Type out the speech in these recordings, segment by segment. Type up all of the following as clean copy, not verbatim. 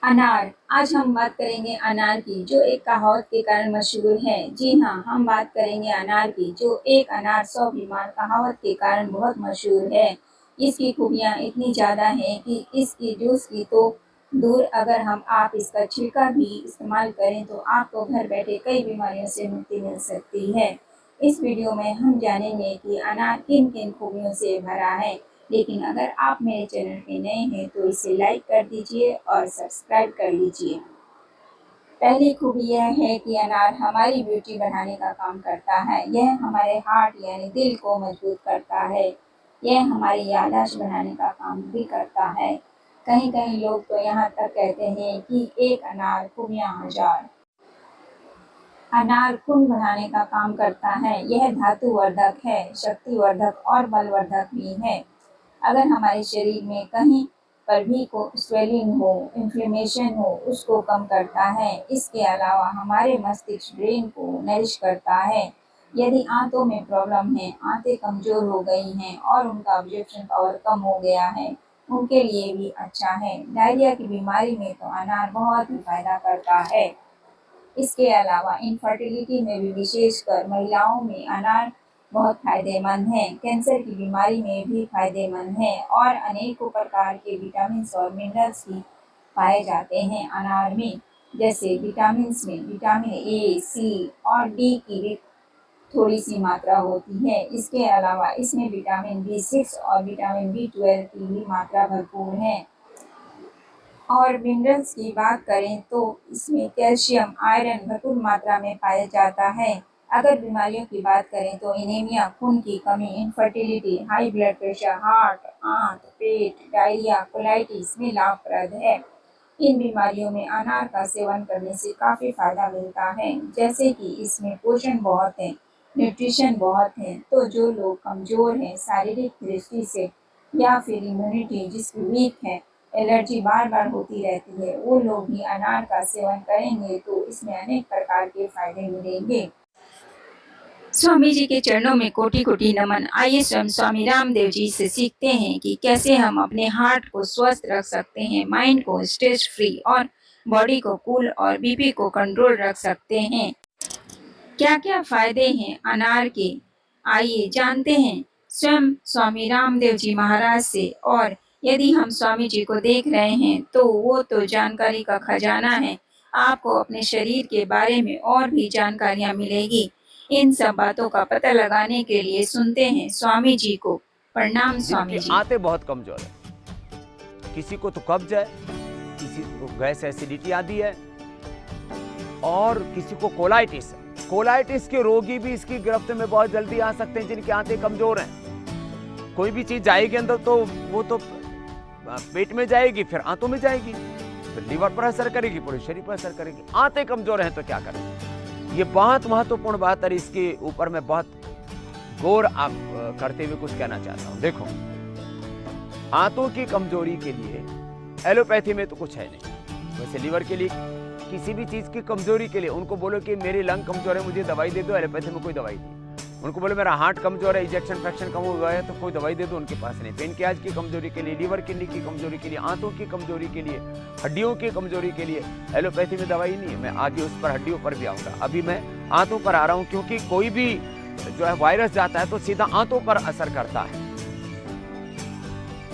अनार। आज हम बात करेंगे अनार की, जो एक कहावत के कारण मशहूर है। जी हाँ, हम बात करेंगे अनार की, जो एक अनार 100 बीमार कहावत के कारण बहुत मशहूर है। इसकी खूबियाँ इतनी ज़्यादा हैं कि इसकी जूस की तो दूर, अगर आप इसका छिलका भी इस्तेमाल करें तो आपको घर बैठे कई बीमारियों से मुक्ति मिल सकती है। इस वीडियो में हम जानेंगे कि अनार किन किन खूबियों से भरा है। लेकिन अगर आप मेरे चैनल पे नए हैं तो इसे लाइक कर दीजिए और सब्सक्राइब कर लीजिए। पहली खूबी यह है कि अनार हमारी ब्यूटी बढ़ाने का काम करता है। यह हमारे हार्ट यानी दिल को मजबूत करता है। यह हमारी याददाश्त बढ़ाने का काम भी करता है। कहीं कहीं लोग तो यहाँ तक कहते हैं कि एक अनार खूबियाँ हजार। अनार खून बढ़ाने का काम करता है। यह धातुवर्धक है, शक्तिवर्धक और बलवर्धक भी है। अगर हमारे शरीर में कहीं पर भी को स्वेलिंग हो, इन्फ्लेमेशन हो, उसको कम करता है। इसके अलावा हमारे मस्तिष्क ब्रेन को नरिश करता है। यदि आंतों में प्रॉब्लम है, आंतें कमजोर हो गई हैं और उनका ऑब्जर्प्शन पावर कम हो गया है, उनके लिए भी अच्छा है। डायरिया की बीमारी में तो अनार बहुत ही फायदा करता है। इसके अलावा इनफर्टिलिटी में भी, विशेषकर महिलाओं में, अनार बहुत फायदेमंद है। कैंसर की बीमारी में भी फायदेमंद है और अनेकों प्रकार के विटामिन और मिनरल्स भी पाए जाते हैं अनार में। जैसे विटामिन में विटामिन ए, सी और डी की भी थोड़ी सी मात्रा होती है। इसके अलावा इसमें विटामिन B6 और विटामिन B12 की भी मात्रा भरपूर है। और मिनरल्स की बात करें तो इसमें कैल्शियम, आयरन भरपूर मात्रा में पाया जाता है। अगर बीमारियों की बात करें तो एनीमिया, खून की कमी, infertility, high blood pressure, heart, आंत, पेट, डायरिया, कोलाइटिस में लाभप्रद है। इन बीमारियों में अनार का सेवन करने से काफ़ी फायदा मिलता है। जैसे कि इसमें पोषण बहुत है, न्यूट्रिशन बहुत है। तो जो लोग कमज़ोर हैं शारीरिक दृष्टि से या फिर इम्यूनिटी जिसकी वीक है, एलर्जी बार बार होती रहती है, वो लोग भी अनार का सेवन करेंगे तो इसमें अनेक प्रकार के फायदे मिलेंगे। स्वामी जी के चरणों में कोटि कोटि नमन। आइए स्वयं स्वामी रामदेव जी से सीखते हैं कि कैसे हम अपने हार्ट को स्वस्थ रख सकते हैं, माइंड को स्ट्रेस फ्री और बॉडी को कूल और बीपी को कंट्रोल रख सकते हैं। क्या क्या फायदे हैं अनार के, आइए जानते हैं स्वयं स्वामी रामदेव जी महाराज से। और यदि हम स्वामी जी को देख रहे हैं तो वो तो जानकारी का खजाना है। आपको अपने शरीर के बारे में और भी जानकारियाँ मिलेगी। इन सब बातों का पता लगाने के लिए सुनते हैं स्वामी जी को। प्रणाम स्वामी जिनकी जी। आंतें बहुत कमजोर है, किसी को तो कब्ज है, किसी को गैस एसिडिटी आदि है और किसी को कोलाइटिस है। कोलाइटिस के रोगी भी इसकी गिरफ्त में बहुत जल्दी आ सकते हैं जिनकी आंतें कमजोर हैं। कोई भी चीज जाएगी अंदर तो वो तो पेट में जाएगी, फिर आंतों में जाएगी, फिर लीवर पर असर करेगी, पूरे शरीर पर असर करेगी। आंतें कमजोर हैं तो क्या करें? ये बहुत महत्वपूर्ण बात है। इसके ऊपर मैं बहुत गौर आप करते हुए कुछ कहना चाहता हूं। देखो, आंतों की कमजोरी के लिए एलोपैथी में तो कुछ है नहीं। वैसे लीवर के लिए, किसी भी चीज की कमजोरी के लिए उनको बोलो कि मेरी लंग कमजोर है, मुझे दवाई दे दो, एलोपैथी में कोई दवाई नहीं। उनको बोलो मेरा हार्ट कमजोर है, इजेक्शन फ्रैक्शन कम हुआ है, तो कोई दवाई दे दो, उनके पास नहीं। पेनक्रियाज की कमजोरी के लिए, लीवर किडनी की कमजोरी के लिए, आंतों की कमजोरी के लिए, हड्डियों की कमजोरी के लिए एलोपैथी में दवाई नहीं है। मैं आगे उस पर हड्डियों पर भी आऊंगा। अभी मैं आंतों पर आ रहा हूं, क्योंकि कोई भी जो है वायरस जाता है तो सीधा आंतों पर असर करता है।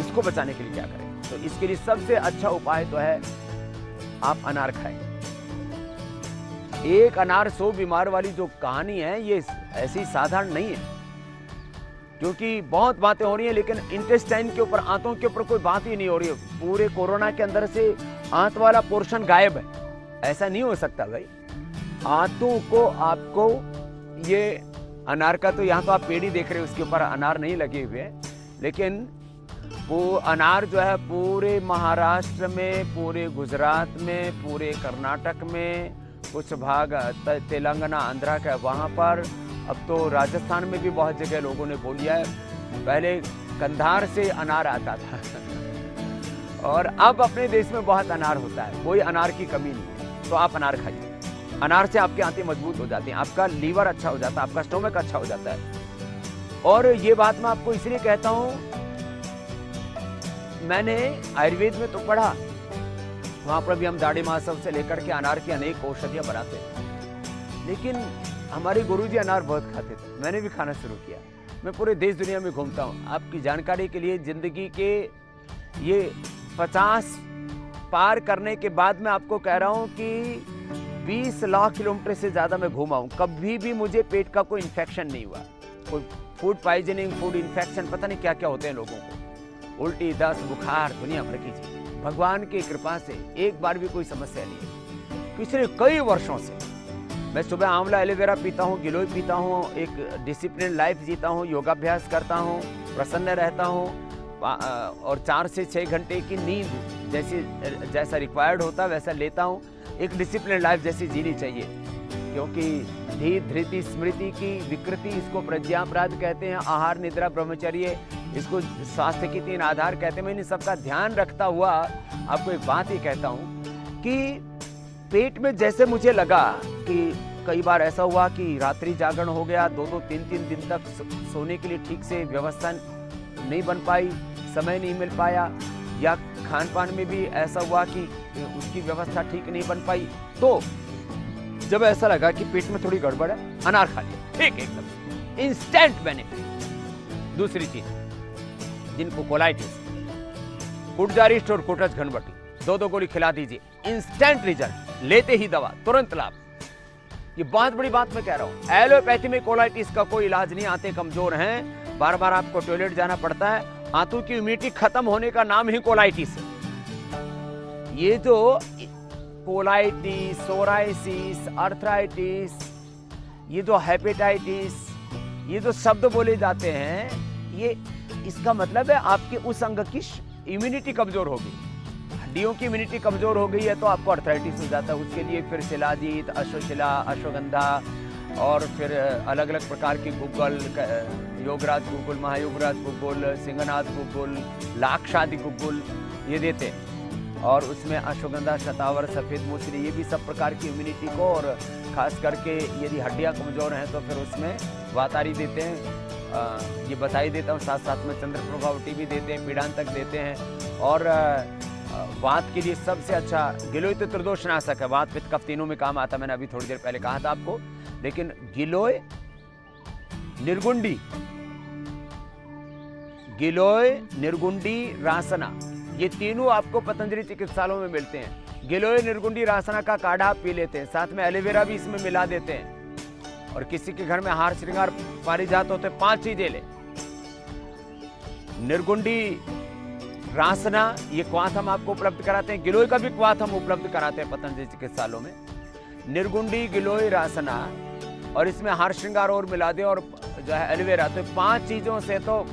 इसको बचाने के लिए क्या करें? तो इसके लिए सबसे अच्छा उपाय तो है आप अनार खाएं। एक अनार 100 बीमार वाली जो कहानी है, ये ऐसी साधारण नहीं है, क्योंकि बहुत बातें हो रही हैं, लेकिन इंटेस्टाइन के ऊपर, आंतों के ऊपर कोई बात ही नहीं हो रही है। पूरे कोरोना के अंदर से आंत वाला पोर्शन गायब है। ऐसा नहीं हो सकता भाई। आंतों को आपको, ये अनार का तो यहाँ तो आप पेड़ ही देख रहे हो, उसके ऊपर अनार नहीं लगे हुए हैं, लेकिन वो अनार जो है पूरे महाराष्ट्र में, पूरे गुजरात में, पूरे कर्नाटक में, कुछ भाग तेलंगाना, आंध्रा का वहाँ पर, अब तो राजस्थान में भी बहुत जगह लोगों ने बोल दिया है। पहले कंधार से अनार आता था और अब अपने देश में बहुत अनार होता है, कोई अनार की कमी नहीं है। तो आप अनार खाइए। अनार से आपकी आंतें मजबूत हो जाती हैं, आपका लीवर अच्छा हो जाता है, आपका स्टोमक अच्छा हो जाता है। और ये बात मैं आपको इसलिए कहता हूँ, मैंने आयुर्वेद में तो पढ़ा वहाँ पर भी हम दाढ़ी महोत्सव से लेकर के अनार की अनेक औषधियाँ बनाते हैं। लेकिन हमारे गुरुजी अनार बहुत खाते थे, मैंने भी खाना शुरू किया। मैं पूरे देश दुनिया में घूमता हूँ। आपकी जानकारी के लिए ज़िंदगी के ये 50 पार करने के बाद मैं आपको कह रहा हूँ कि 20 लाख किलोमीटर से ज़्यादा मैं घूमा हूँ, कभी भी मुझे पेट का कोई इन्फेक्शन नहीं हुआ। कोई फूड पॉइजनिंग, फूड इन्फेक्शन, पता नहीं क्या क्या होते हैं लोगों को, उल्टी, दस्त, बुखार, दुनिया भर की चीज़। भगवान की कृपा से एक बार भी कोई समस्या नहीं है। पिछले कई वर्षों से मैं सुबह आंवला एलोवेरा पीता हूँ, गिलोय पीता हूँ, एक डिसिप्लिन लाइफ जीता हूँ, योगाभ्यास करता हूँ, प्रसन्न रहता हूँ और 4 से 6 घंटे की नींद जैसा रिक्वायर्ड होता वैसा लेता हूँ। एक डिसिप्लिन लाइफ जैसी जीनी चाहिए, क्योंकि धी धृति स्मृति की विकृति, इसको प्रज्ञापराध कहते हैं, आहार निद्रा ब्रह्मचर्य, इसको स्वास्थ्य की 3 आधार कहते हैं। मैं इन सबका ध्यान रखता हुआ आपको एक बात ही कहता हूँ कि पेट में जैसे मुझे लगा कि कई बार ऐसा हुआ कि रात्रि जागरण हो गया, 2-2, 3-3 दिन तक सोने के लिए ठीक से व्यवस्था नहीं बन पाई, समय नहीं मिल पाया, या खान पान में भी ऐसा हुआ कि उसकी व्यवस्था ठीक नहीं बन पाई। तो जब ऐसा लगा कि पेट में थोड़ी गड़बड़ है, अनार खा लिया, ठीक एकदम इंस्टेंट बेनिफिट। दूसरी चीज, जिनको कोलाइटिस, कुटजारिस्ट और कोटज घनवटी 2-2 गोली खिला दीजिए, इंस्टेंट रिजल्ट, लेते ही दवा, तुरंत लाभ। ये बहुत बड़ी बात मैं कह रहा हूं। एलोपैथी में कोलाइटिस का कोई इलाज नहीं, आंतें कमजोर हैं, बार बार आपको टॉयलेट जाना पड़ता है, आंतों की इम्यूनिटी खत्म होने का नाम ही कोलाइटिस है। ये जो कोलाइटिस, सोराइसिस, अर्थराइटिस, ये जो हेपेटाइटिस, ये जो शब्द बोले जाते हैं, ये इसका मतलब है आपके उस अंग की इम्यूनिटी कमजोर होगी। हड्डियों की इम्यूनिटी कमजोर हो गई है तो आपको अर्थराइटिस हो जाता है। उसके लिए फिर शिलाजीत, अश्वशिला, अश्वगंधा और फिर अलग अलग प्रकार की गुग्गल, योगराज गुग्गुल, महायोगराज गुग्गुल, सिंहनाथ गुग्गुल, लाक्षादि गुग्गुल ये देते हैं। और उसमें अश्वगंधा, शतावर, सफ़ेद मूसली, ये भी सब प्रकार की इम्यूनिटी को, और ख़ास करके यदि हड्डियाँ कमज़ोर हैं तो फिर उसमें वातारी देते हैं। ये बता ही देता हूँ, साथ साथ में चंद्र प्रभावटी भी देते हैं, पीड़ांतक देते हैं। और वात के लिए सबसे अच्छा गिलोय तो त्रिदोषनाशक है, वात पित्त कफ तीनों में काम आता है, मैंने अभी थोड़ी देर पहले कहा था आपको। लेकिन गिलोय, निर्गुंडी, गिलोय, निर्गुंडी, रासना, ये तीनों आपको पतंजलि चिकित्सालयों में मिलते हैं। गिलोय, निर्गुंडी, रासना का काढ़ा आप पी लेते हैं, साथ में एलोवेरा भी इसमें मिला देते हैं। और किसी के घर में हार श्रृंगार पारिजात होते 5 चीजें ले, निर्गुंडी, रासना, ये क्वाथ हम आपको उपलब्ध कराते हैं, गिलोय का भी क्वाथ हम उपलब्ध कराते हैं पतंजलि चिकित्सालयों में। निर्गुंडी, गिलोय, रासना, और इसमें हार श्रृंगार और मिला दें, और जो है एलोवेरा, तो 5 चीजों से तो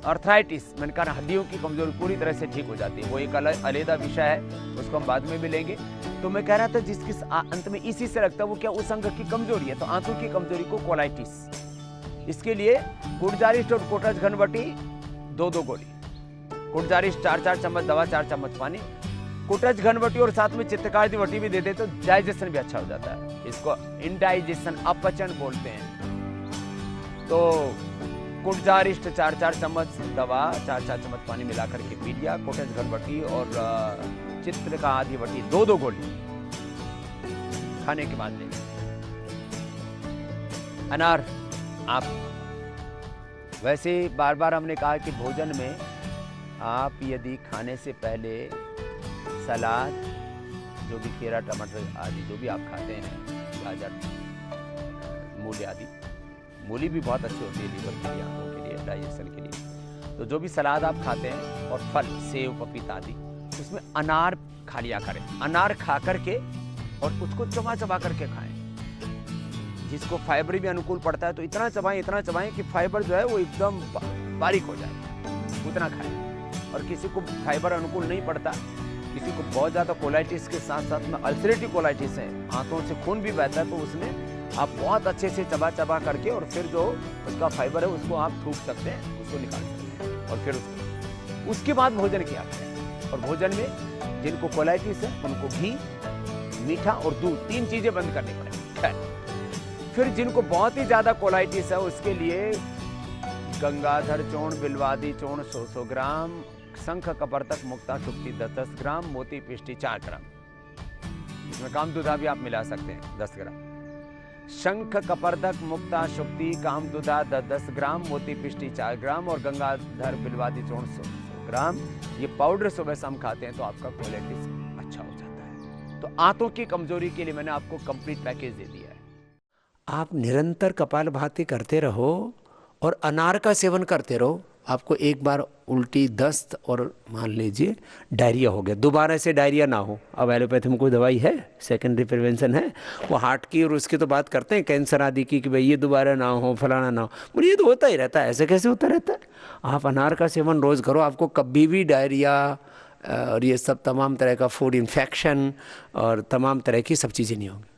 अर्थराइटिस, मैंने कहा हड्डियों की कमजोरी पूरी तरह से ठीक हो जाती है। वो एक अलग विषय है, उसको हम बाद में भी लेंगे। तो मैं कह रहा था जिसकी अंत में इसी से लगता है वो क्या उस अंग की कमजोरी है, तो आंतों की कमजोरी को कोलाइटिस। इसके लिए कुटजारिस्ट और कोटज घनवटी 2-2 गोली, कुटजारिस्ट 4-4 चम्मच दवा, 4 चम्मच पानी, कुटज घनवटी और साथ में चित्तकारी वटी भी देते तो डाइजेशन भी अच्छा हो जाता है। इसको इनडाइजेशन, अपचन बोलते हैं। तो कुटजारिस्ट 4-4 चम्मच दवा, 4-4 चम्मच पानी मिलाकर के पी लिया, कोटज घनवटी और चित्र का आदि वटी 2-2 गोली खाने के बाद लेंगे। अनार, आप वैसे बार बार हमने कहा कि भोजन में आप यदि खाने से पहले सलाद, जो भी खीरा, टमाटर आदि जो भी आप खाते हैं, गाजर, मूली आदि, मूली भी बहुत अच्छी होती है लीवर के लिए, आंतों के लिए, डाइजेशन के लिए, तो जो भी सलाद आप खाते हैं और फल, सेव, पपीता आदि, उसमें अनार खा लिया करें। अनार खा करके और उसको चबा चबा करके खाएं। जिसको फाइबर भी अनुकूल पड़ता है तो इतना चबाएं कि फाइबर जो है वो एकदम बारीक हो जाए, उतना खाएं। और किसी को फाइबर अनुकूल नहीं पड़ता, किसी को बहुत ज़्यादा कोलाइटिस के साथ साथ में अल्सरेटिव कोलाइटिस है, आंतों से खून भी बहता है, तो उसमें आप बहुत अच्छे से चबा चबा करके और फिर जो उसका फाइबर है उसको आप थूक सकते हैं, उसको निकाल सकते हैं, और फिर उसके बाद भोजन किया करें। और भोजन में जिनको कोलाइटिस है उनको घी, मीठा और दूध, 3 चीज़ें बंद करनी पड़ेगी। खैर, फिर जिनको बहुत ही ज़्यादा कोलाइटिस है उसके लिए गंगाधर चूर्ण, बिलवादी चूर्ण 100 ग्राम, शंख कपर्तक मुक्ता शुक्ति 10-10 ग्राम, मोती पिष्टी 4 ग्राम। इसमें कामदुधा भी आप मिला सकते हैं 10 ग्राम। शंख कपर्तक मुक्ता शुक्ति कामदुधा 10-10 ग्राम, मोती पिष्टी 4 ग्राम और गंगाधर बिल्वादी चूर्ण 100 ग्राम। ये पाउडर सुबह शाम खाते हैं तो आपका कोलाइटिस अच्छा हो जाता है। तो आंतों की कमजोरी के लिए मैंने आपको कंप्लीट पैकेज दे दिया है। आप निरंतर कपालभाति करते रहो और अनार का सेवन करते रहो। आपको एक बार उल्टी, दस्त और मान लीजिए डायरिया हो गया, दोबारा से डायरिया ना हो। अब एलोपैथी में कोई दवाई है, सेकेंडरी प्रिवेंशन है। वो हार्ट की और उसकी तो बात करते हैं, कैंसर आदि की, कि भाई ये दोबारा ना हो, फलाना ना हो। बोले ये तो होता ही रहता है, ऐसे कैसे होता रहता है। आप अनार का सेवन रोज़ करो, आपको कभी भी डायरिया और ये सब तमाम तरह का फूड इन्फेक्शन और तमाम तरह की सब चीज़ें नहीं होंगी।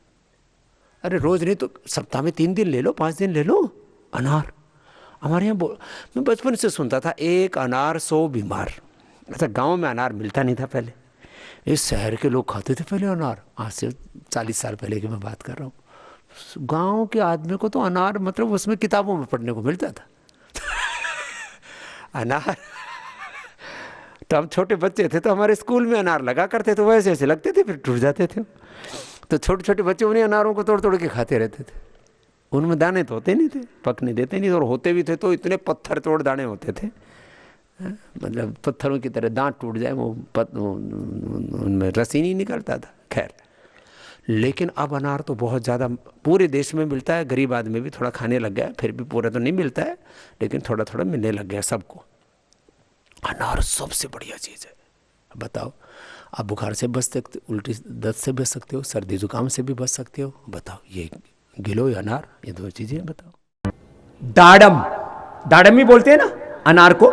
अरे रोज़ नहीं तो सप्ताह में 3 दिन ले लो, 5 दिन ले लो अनार। हमारे यहाँ मैं बचपन से सुनता था, 1 अनार 100 बीमार। अच्छा, गांव में अनार मिलता नहीं था पहले, इस शहर के लोग खाते थे पहले अनार। आज से 40 साल पहले की मैं बात कर रहा हूँ। गांव के आदमी को तो अनार मतलब उसमें किताबों में पढ़ने को मिलता था अनार। तो हम छोटे बच्चे थे तो हमारे स्कूल में अनार लगा करते थे, वैसे ऐसे लगते थे, फिर टूट जाते थे। तो छोटे छोटे बच्चे उन्हीं अनारों को तोड़ तोड़ के खाते रहते थे। उनमें दाने तो होते नहीं थे, पकने देते नहीं, और होते भी थे तो इतने पत्थर तोड़ दाने होते थे, मतलब पत्थरों की तरह दांत टूट जाए, उनमें रस ही नहीं निकलता था। खैर, लेकिन अब अनार तो बहुत ज़्यादा पूरे देश में मिलता है। गरीब आदमी भी थोड़ा खाने लग गया, फिर भी पूरा तो नहीं मिलता है, लेकिन थोड़ा थोड़ा मिलने लग गया सबको। अनार सबसे बढ़िया चीज़ है। बताओ, आप बुखार से बच सकते, उल्टी दस्त से बच सकते हो, सर्दी जुकाम से भी बच सकते हो। बताओ, ये गिलो या अनार, ये 2 चीजें बताओ। दाड़म, दाड़म ही बोलते हैं ना अनार को,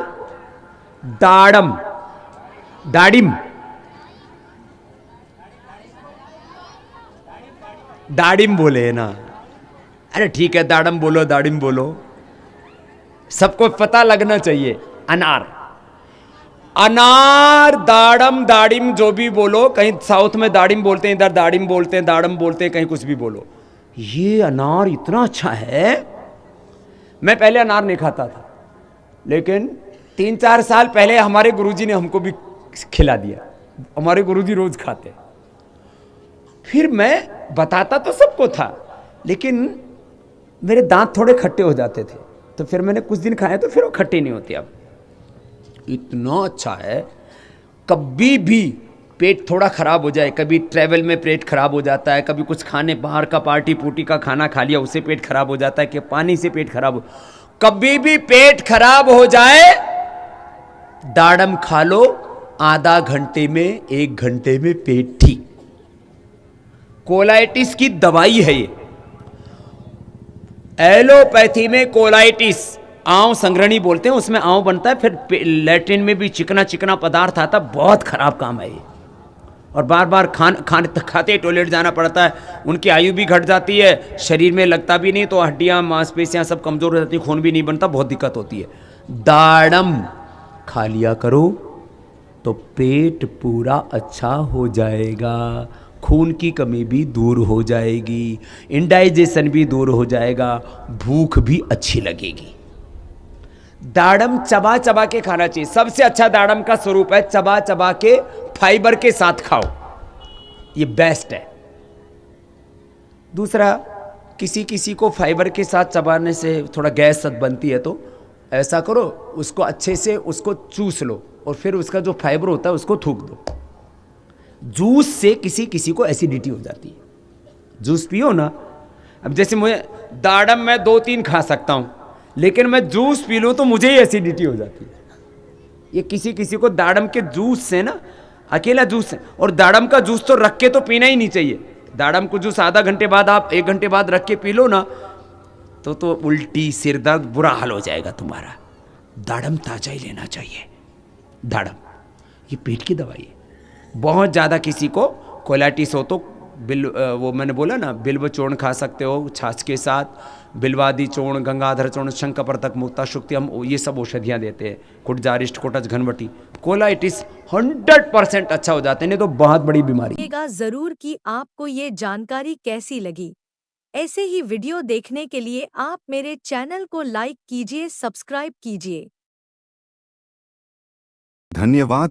दाड़म, दाड़िम, दाड़िम बोले है ना। अरे ठीक है, दाड़म बोलो, दाड़िम बोलो, सबको पता लगना चाहिए। अनार, अनार, दाड़म, दाड़िम, जो भी बोलो, कहीं साउथ में दाड़िम बोलते हैं, इधर दाड़िम बोलते हैं, दाड़म बोलते हैं, कहीं कुछ भी बोलो। ये अनार इतना अच्छा है। मैं पहले अनार नहीं खाता था, लेकिन 3-4 साल पहले हमारे गुरुजी ने हमको भी खिला दिया। हमारे गुरुजी रोज खाते। फिर मैं बताता तो सबको था, लेकिन मेरे दांत थोड़े खट्टे हो जाते थे, तो फिर मैंने कुछ दिन खाए तो फिर वो खट्टे नहीं होते। अब इतना अच्छा है। कभी भी पेट थोड़ा खराब हो जाए, कभी ट्रैवल में पेट खराब हो जाता है, कभी कुछ खाने बाहर का पार्टी पुर्टी का खाना खा लिया उससे पेट खराब हो जाता है, कि पानी से पेट खराब हो, कभी भी पेट खराब हो जाए दाड़म खा लो, आधा घंटे में 1 घंटे में पेट ठीक। कोलाइटिस की दवाई है ये। एलोपैथी में कोलाइटिस, आंव संग्रहणी बोलते हैं, उसमें आंव बनता है, फिर लैट्रिन में भी चिकना चिकना पदार्थ आता, बहुत खराब काम है ये। और बार बार खाते टॉयलेट जाना पड़ता है, उनकी आयु भी घट जाती है, शरीर में लगता भी नहीं, तो हड्डियां मांसपेशियां सब कमजोर हो जाती है, खून भी नहीं बनता, बहुत दिक्कत होती है। दाड़म खा लिया करो तो पेट पूरा अच्छा हो जाएगा, खून की कमी भी दूर हो जाएगी, इंडाइजेशन भी दूर हो जाएगा, भूख भी अच्छी लगेगी। दाड़म चबा चबा के खाना चाहिए। सबसे अच्छा दाड़म का स्वरूप है चबा चबा के फाइबर के साथ खाओ, ये बेस्ट है। दूसरा, किसी किसी को फाइबर के साथ चबाने से थोड़ा गैस बनती है, तो ऐसा करो, उसको अच्छे से उसको चूस लो और फिर उसका जो फाइबर होता है उसको थूक दो। जूस से किसी किसी को एसिडिटी हो जाती है, जूस पियो ना। अब जैसे मुझे दाड़म मैं 2-3 खा सकता हूं, लेकिन मैं जूस पी लूं तो मुझे ही एसिडिटी हो जाती है। ये किसी किसी को दाड़म के जूस से ना, अकेला जूस है, और दाड़म का जूस तो रख के तो पीना ही नहीं चाहिए। दाड़म को जूस आधा घंटे बाद, आप 1 घंटे बाद रख के पी लो ना, तो उल्टी, सिर दर्द, बुरा हाल हो जाएगा तुम्हारा। दाड़म ताजा ही लेना चाहिए। दाड़म ये पेट की दवाई है। बहुत ज़्यादा किसी को कोलाइटिस हो तो वो मैंने बोला ना, बिल्व चूर्ण खा सकते हो छाछ के साथ, बिल्वादी चूर्ण, गंगाधर चूर्ण, शंखपर्तक मुक्ता शुक्ति, हम ये सब औषधियाँ देते हैं। कुटजारिष्ट, कोटज, घनवटी, कोलाइटिस 100% अच्छा हो जाते हैं, नहीं तो बहुत बड़ी बीमारी। जरूर कि आपको ये जानकारी कैसी लगी। ऐसे ही वीडियो देखने के लिए आप मेरे चैनल को लाइक कीजिए, सब्सक्राइब कीजिए। धन्यवाद।